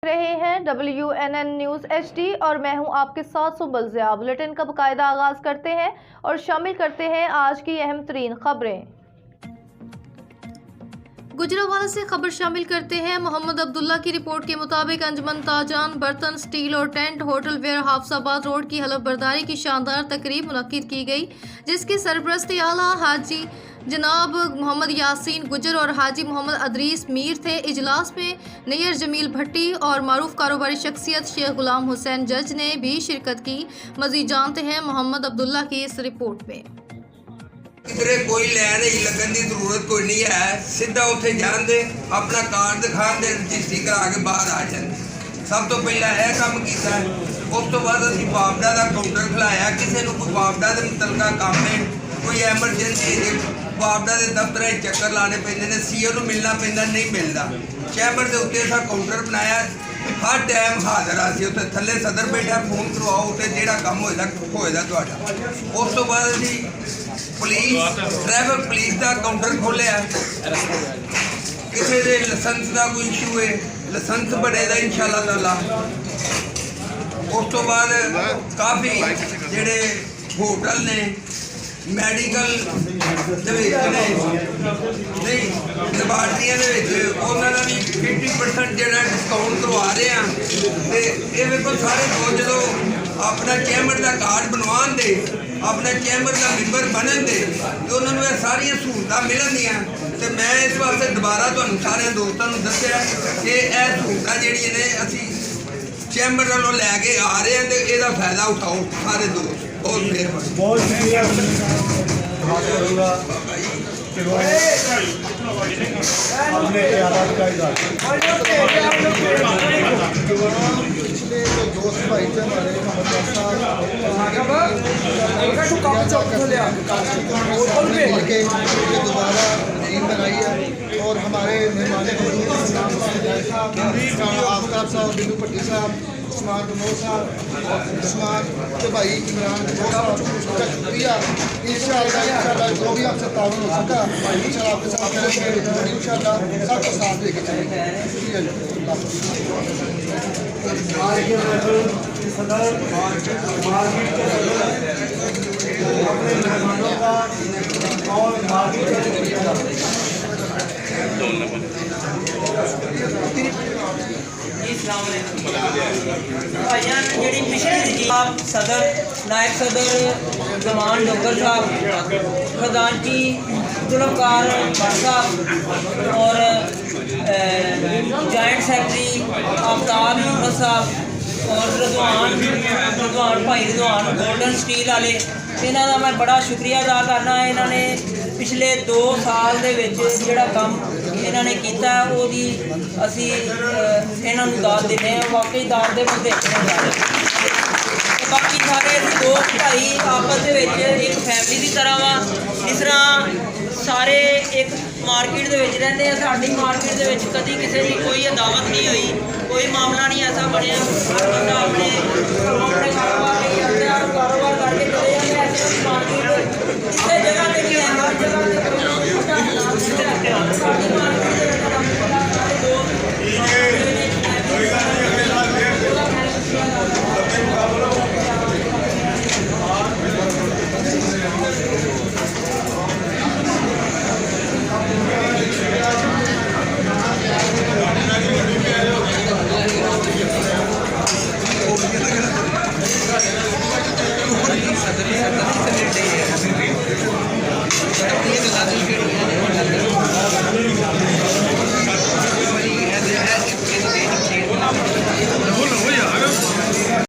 रहे हैं WNN news HD और मैं हूं आपके साथ सुबल ज़िया। बुलेटिन का बाकायदा आगाज़ करते हैं और शामिल करते हैं आज की अहम तरीन खबरें। गुजरांवाला से खबर शामिल करते हैं। मोहम्मद अब्दुल्ला की रिपोर्ट के मुताबिक अंजुमन ताजान बर्तन स्टील और tent hotel where Hafizabad road की हलफ बर्दारी की शानदार तकरीब मुनक्किद की गई, जिसकी सरपरस्ती आला हाजी जनाब मोहम्मद यासीन गुजर और हाजी मोहम्मद अदरीस मीर थे। इजलास में नैयर जमील भट्टी और मारूफ कारोबारी शख्सियत शेख गुलाम हुसैन जज ने भी शिरकत की। मजीद जानते हैं मोहम्मद अब्दुल्ला की इस रिपोर्ट में। किधरे कोई लैन ही लगन की जरूरत कोई नहीं है, सीधा उत्थे जाते अपना कार्ड दिखाते रजिस्ट्री करा के बाहर आ जाते। सब तो पहला यह काम किया, उस तो बाद असीं पावड़ा का काउंटर खिलाया। किसी को कोई पावड़ा के मुतलका काम है, कोई एमरजेंसी पावड़ा के दफ्तर चक्कर लाने पैंदे ने, सीओ को मिलना पैंदा, नहीं मिलता। चैंबर के उत्ते असां काउंटर बनाया, हर टाइम हाजिर आ। उत्थे थल्ले सदर बैठा, फोन करवाओ उत्ते जिहड़ा काम होएगा तुहाडा। उस तो बाद असीं पुलिस ट्रैफिक पुलिस का काउंटर खोलिया। किसी के लाइसेंस का कोई इशू है, लाइसेंस बनेगा इंशाअल्लाह ताला। उस तो बाद काफ़ी जेडे होटल ने मैडिकल नहीं लैबार्टरियां उन्होंने भी 50% जो डिस्काउंट करवा रहे हैं। तो ये देखो सारे लोग जो अपना चैंबर का कार्ड बनवान दे, अपना चैंबर का मैंबर बनन दे, तो उन्होंने सारिया सहूलतां मिलदियां। तो मैं इस वास्ते दोबारा तुहानूं सारे दोस्तों को दस्सिया कि यह सहूलतां जिहड़ियां ने असीं चैंबर वालों लैके आ रहे हैं, तो इसका फायदा उठाओ सारे दोस्त। बहुत मेहरबानी, बहुत शुक्रिया। हमने पिछले जो दोस्त भाई थे हमारे दोबारा टीम बनाई है और हमारे मेहमान आफ्ताब साहब, बिल्लू भट्टी साहब, उस्मान गमो साहब, उस्मान के भाई इमरान गमो साहब का शुक्रिया। इंशाअल्लाह जो भी आपसे ताउन हो सका इंशाअल्लाह आपके साथ रहेंगे, इंशाअल्लाह सबको साथ लेके चलेंगे। आप सदर नायब सदर जमान डोगर साहब, खजानची जुल्फकार साहब और जॉइंट सेक्रेटरी आफ्ताब साहब और रिजवान भाई रिजवान गोल्डन स्टील वाले, इन्हों का मैं बड़ा शुक्रिया अदा करना। इन्होंने पिछले 2 साल के जोड़ा काम इन्होंने किया वो असी इन्हों दाद देने वाकई दाद के बंदे। बाकी सारे दोस्त भाई आपस एक फैमिली की तरह वा। जिस तरह सारे एक मार्केट के रहते हैं, साड़ी मार्केट के कभी किसी की कोई अदावत नहीं हुई।